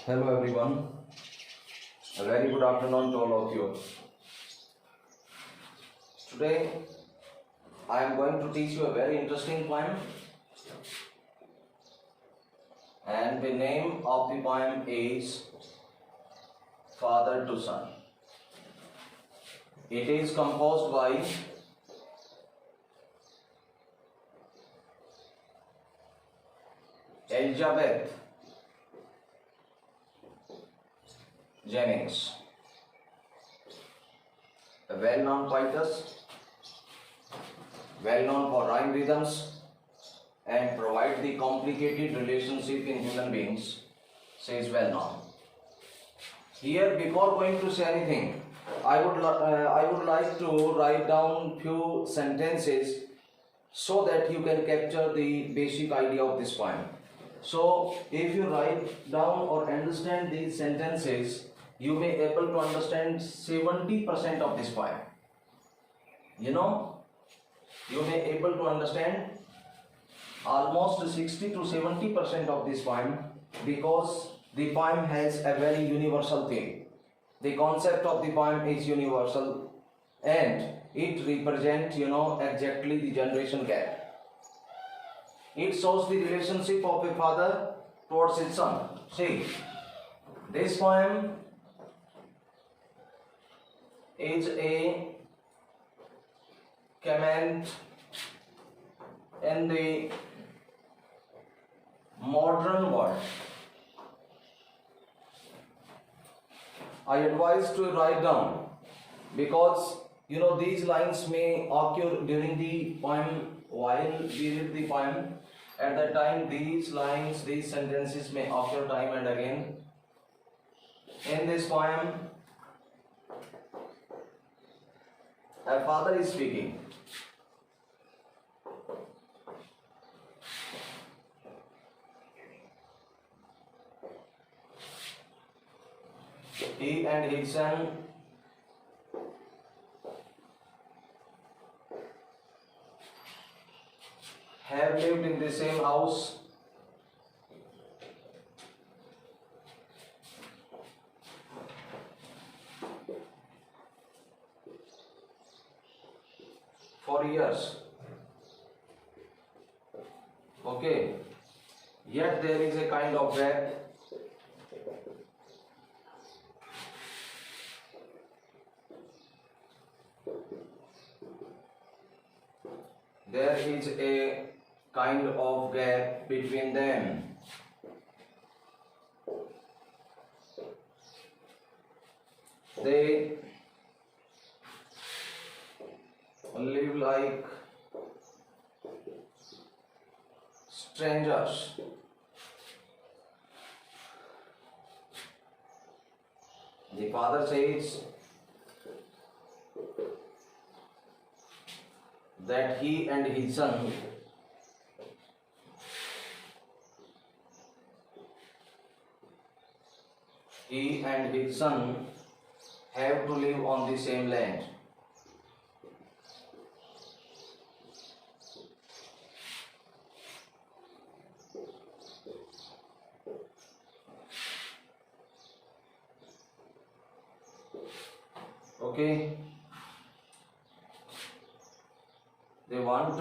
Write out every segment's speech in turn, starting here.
Hello everyone, a very good afternoon to all of you. Today I am going to teach you a very interesting poem, and the name of the poem is Father to Son. It is composed by Elizabeth Jennings, a well-known poetess, well-known for rhyme rhythms and provide the complicated relationship in human beings. She is well-known. Here, before going to say anything, I would like to write down few sentences so that you can capture the basic idea of this poem. So, if you write down or understand these sentences, you may able to understand 70% of this poem. You may able to understand almost 60 to 70% of this poem, because the poem has a very universal theme. The concept of the poem is universal and it represents, exactly the generation gap. It shows the relationship of a father towards his son. See, this poem is a comment in the modern world. I advise to write down, because these lines may occur during the poem. While we read the poem, at that time these lines, these sentences may occur time and again. In this poem, a father is speaking. He and his son have lived in the same house for years. Okay, yet there is a kind of gap. There is a kind of gap between them. They live like strangers. The father says that he and his son have to live on the same land. Okay, he wants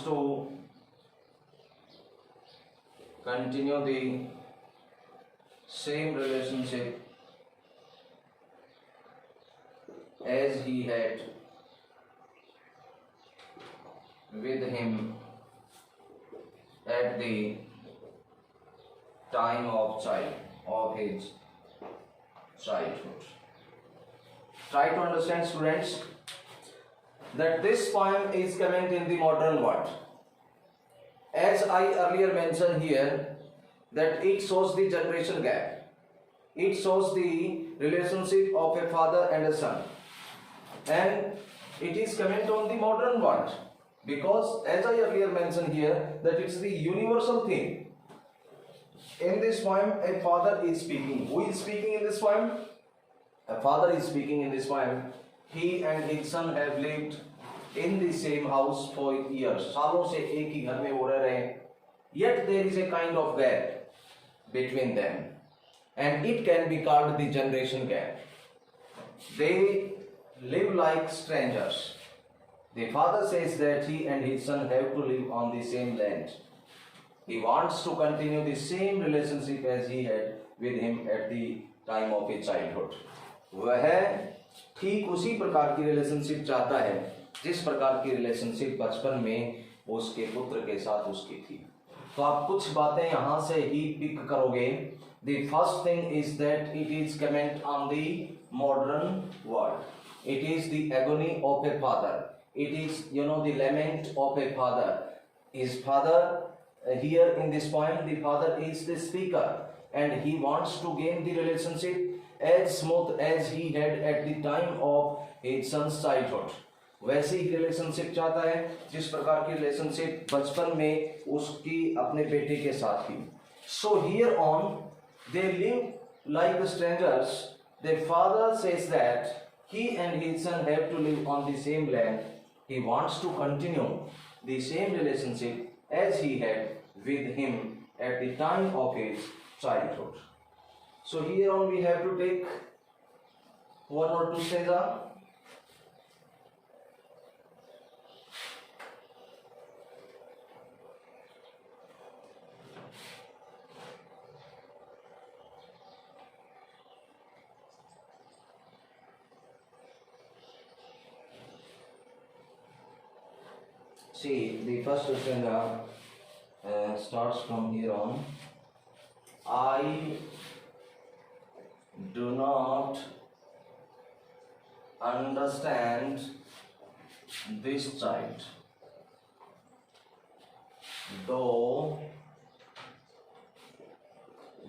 to continue the same relationship as he had with him at the time of his childhood. Try to understand, students, that this poem is comment in the modern world. As I earlier mentioned here, that it shows the generation gap. It shows the relationship of a father and a son. And it is comment on the modern world, because as I earlier mentioned here, that it's the universal theme. In this poem, a father is speaking. Who is speaking in this poem? A father is speaking in this poem. He and his son have lived in the same house for years. सालों से एक ही घर में वो रह रहे हैं. yet there is a kind of gap between them, and it can be called the generation gap. They live like strangers. The father says that he and his son have to live on the same land. He wants to continue the same relationship as he had with him at the time of his childhood. वह ठीक उसी प्रकार की relationship चाहता है जिस प्रकार की रिलेशनशिप बचपन में उसके पुत्र के साथ उसकी थी. तो आप कुछ बातें यहाँ से ही पिक करोगे. The first thing is that it is comment on the modern world. It is the agony of a father. It is, the lament of a father. His father, here in this poem, the father is the speaker, and he wants to gain the relationship as smooth as he had at the time of his son's childhood. वैसे ही relationship चाहता है जिस प्रकार की relationship बचपन में उसकी अपने बेटे के साथ थी. So here on they live like strangers. Their father says that he and his son have to live on the same land. He wants to continue the same relationship as he had with him at the time of his childhood. So here on we have to take one or two stanza. See, the first stanza starts from here on. I do not understand this child, though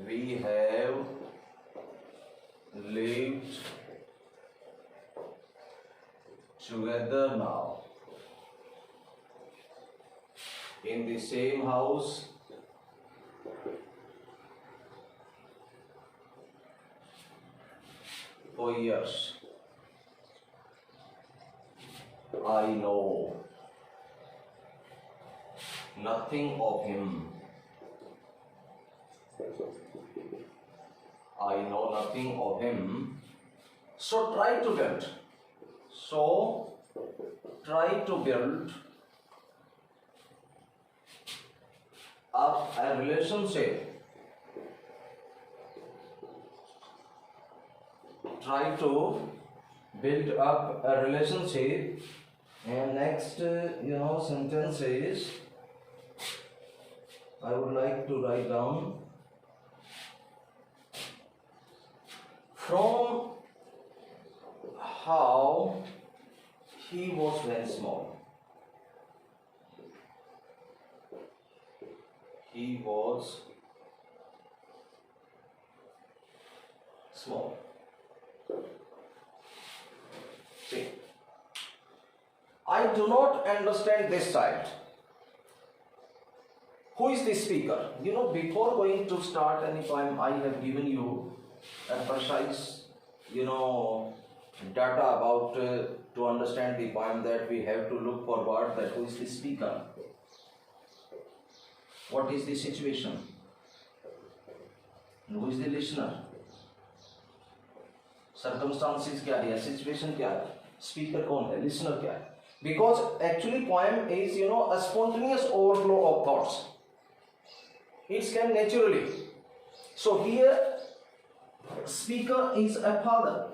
we have lived together now in the same house for years. I know nothing of him. I know nothing of him. So try to build. Up a relationship. Try to build up a relationship. And next, sentence is, I would like to write down, from how he was when small. He was small. See, I do not understand this child. Who is the speaker? Before going to start any poem, I have given you a precise, data about to understand the poem, that we have to look forward that who is the speaker. What is the situation? Who is the listener? Circumstances क्या है? Situation क्या है? Speaker कौन है? Listener क्या है? Because actually poem is a spontaneous overflow of thoughts. It came naturally. So here speaker is a father.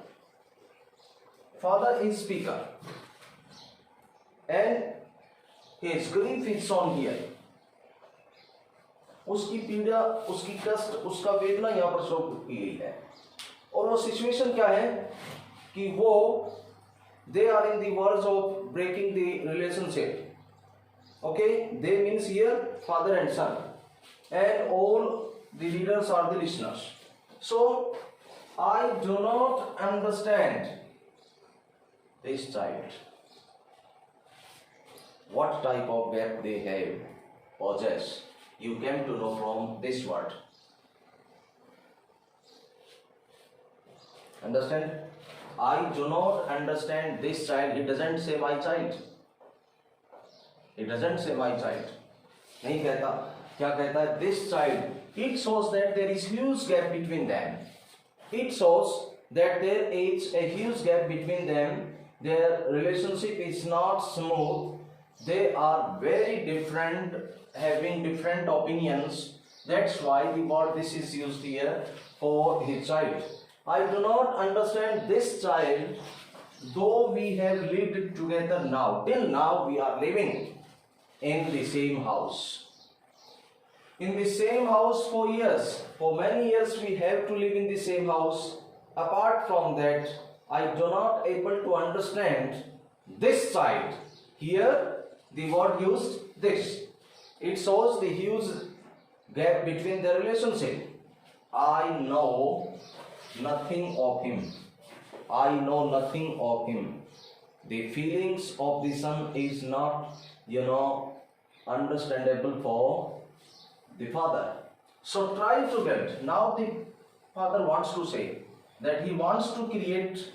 Father is speaker, and his grief is shown here. उसकी पीड़ा, उसकी कष्ट, उसका वेदना यहाँ पर शो की गई है. और वो सिचुएशन क्या है कि वो they are in the verge of breaking the relationship. Okay, they means here father and son, and all the readers are the listeners. So I do not understand this child. What type of gap they have possess, you came to know from this word. Understand? I do not understand this child. He doesn't say my child. He doesn't say my child. नहीं कहता. क्या कहता है? This child, it shows that there is huge gap between them. It shows that there is a huge gap between them. Their relationship is not smooth. They are very different, having different opinions. That's why the word this is used here for his child. I do not understand this child, though we have lived together now. Till now we are living in the same house. In the same house for years. For many years we have to live in the same house. Apart from that, I do not able to understand this child. Here the word used this. It shows the huge gap between their relationship. I know nothing of him. I know nothing of him. The feelings of the son is not, understandable for the father. So try to get. Now the father wants to say that he wants to create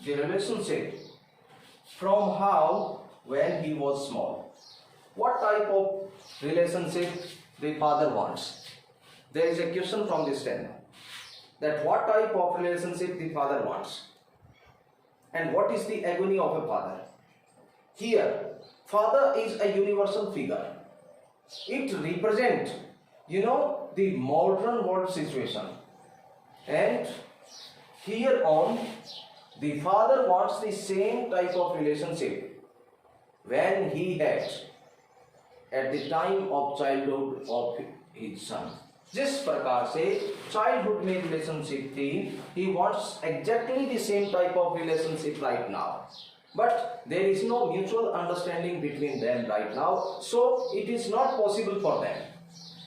the relationship from how when he was small. What type of relationship the father wants? There is a question from this stand, that what type of relationship the father wants and what is the agony of a father. Here, father is a universal figure. It represents, the modern world situation. And here on, the father wants the same type of relationship when he had at the time of childhood of his son. जिस प्रकार से childhood में relationship थी, he wants exactly the same type of relationship right now. But there is no mutual understanding between them right now, so it is not possible for them.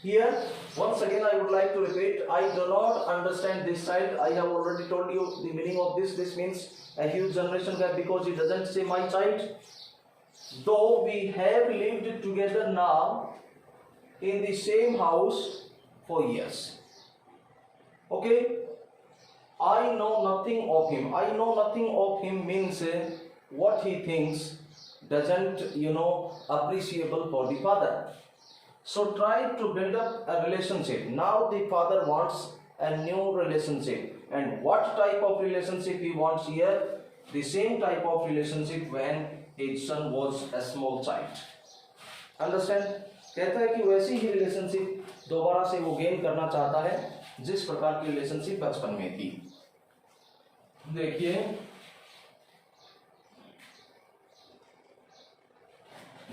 Here, once again I would like to repeat, I do not understand this child. I have already told you the meaning of this. This means a huge generation gap because it doesn't say my child. Though we have lived together now in the same house for years. Okay? I know nothing of him. I know nothing of him means what he thinks doesn't, appreciable for the father. So try to build up a relationship. Now the father wants a new relationship. And what type of relationship he wants here? The same type of relationship when his son was a small child. Understand? कहता है कि वैसी ही relationship दोबारा से वो gain करना चाहता है जिस प्रकार की रिलेशनशिप बचपन में थी. देखिए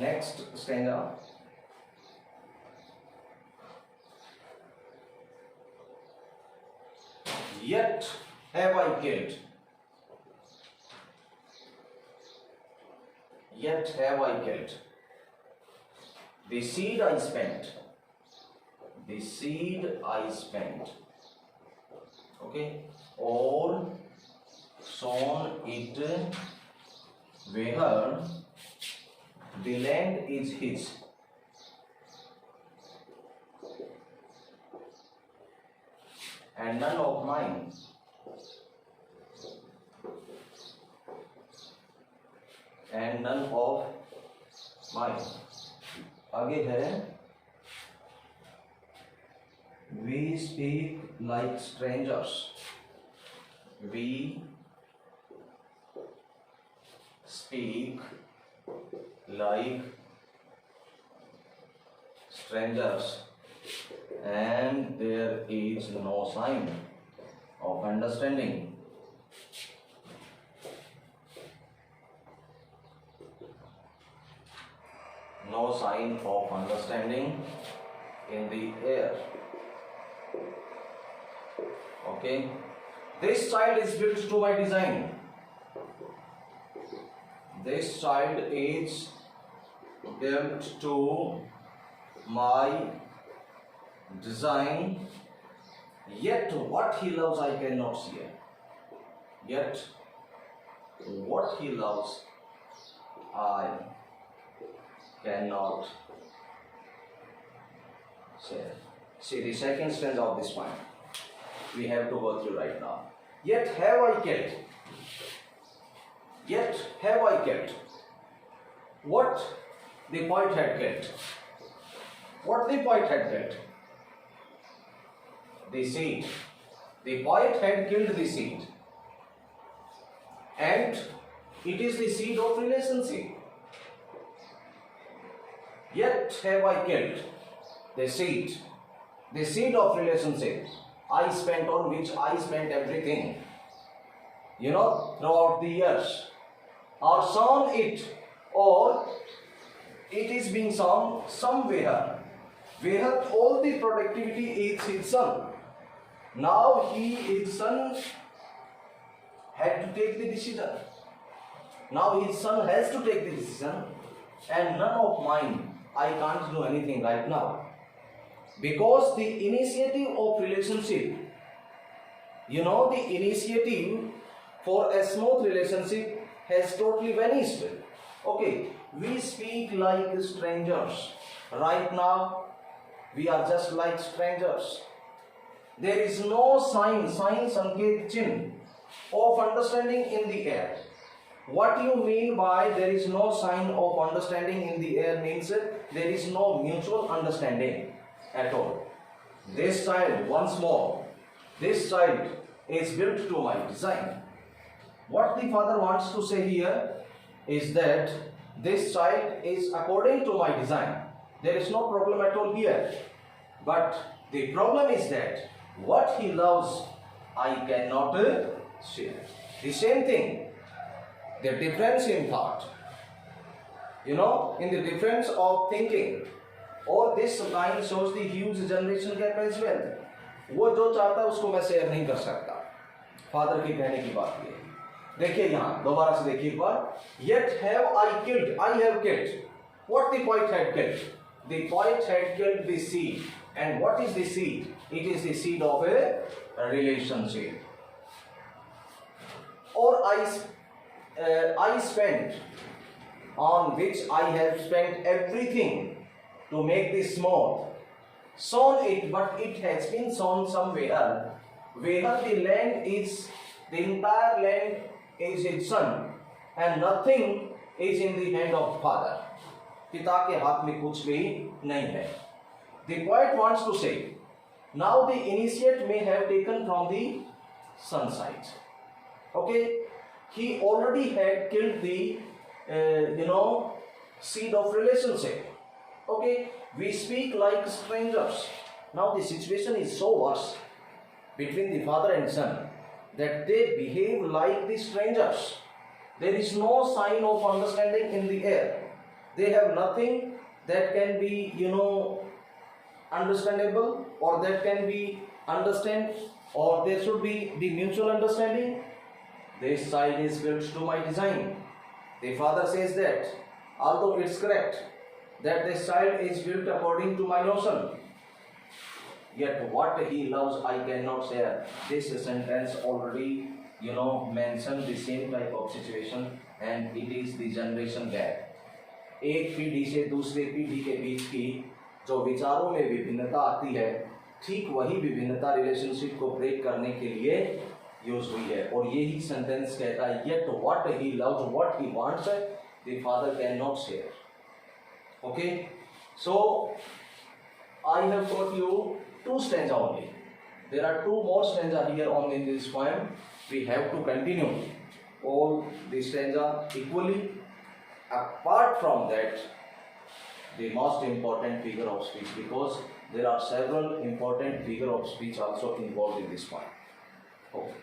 next stanza. Yet have I killed. Yet have I killed. The seed I spent. The seed I spent. Okay. Or sown it where the land is his. And none of mine. And none of mine. आगे है We speak like strangers. We speak like strangers. And there is no sign of understanding. No sign of understanding in the air. Okay. This child is built to my design. This child is built to my design, yet what he loves I cannot see. Yet what he loves I cannot say. See the second stanza of this poem. We have to go through right now. Yet have I killed. Yet have I killed. What the poet had killed. What the poet had killed? The seed. The poet had killed the seed. And it is the seed of relationship. Yet have I killed the seed of relationship. I spent on which I spent everything, throughout the years, or sown it, or it is being sown somewhere, where all the productivity is his son. Now his son had to take the decision. Now his son has to take the decision, and none of mine. I can't do anything right now. Because the initiative of relationship, the initiative for a smooth relationship has totally vanished. Okay, we speak like strangers. Right now, we are just like strangers. There is no sign, sanket, chin of understanding in the air. What you mean by there is no sign of understanding in the air means there is no mutual understanding at all. This child, once more, this child is built to my design. What the father wants to say here is that this child is according to my design. There is no problem at all here. But the problem is that what he loves, I cannot share. The same thing. The difference in thought, in the difference of thinking, और this line shows the huge generation gap as well. वो जो चाहता है उसको मैं share नहीं कर सकता. फादर की कहने की बात ये. देखिए यहाँ दोबारा से देखिए एक बार. Yet have I have killed. What the poet had killed? The poet had killed the seed. And what is the seed? It is the seed of a relationship. Or I spent, on which I have spent everything to make this smooth. Sown it, but it has been sown somewhere where the entire land is its son, and nothing is in the hand of father. पिता के हाथ में कुछ भी नहीं है. The poet wants to say, now the initiate may have taken from the son side. Okay, he already had killed the seed of relationship. Okay, we speak like strangers. Now the situation is so worse between the father and son that they behave like the strangers. There is no sign of understanding in the air. They have nothing that can be, understandable, or that can be understand, or there should be the mutual understanding. This child is built to my design. The father says that, although it's correct that this child is built according to my notion, yet what he loves I cannot share. This sentence already, mentioned the same type of situation, and it is the generation gap. एक पीढ़ी से दूसरे पीढ़ी के बीच की जो विचारों में विभिन्नता आती है, ठीक वही विभिन्नता रिलेशनशिप को ब्रेक करने के लिए यूज हुई है. और यही सेंटेंस कहता है, yet what he loves, what he wants, the father cannot share. Okay, so I have taught you 2 stanza only. There are 2 more stanza here on in this poem. We have to continue all the stanza equally. Apart from that, the most important figure of speech, because there are several important figure of speech also involved in this poem. Okay.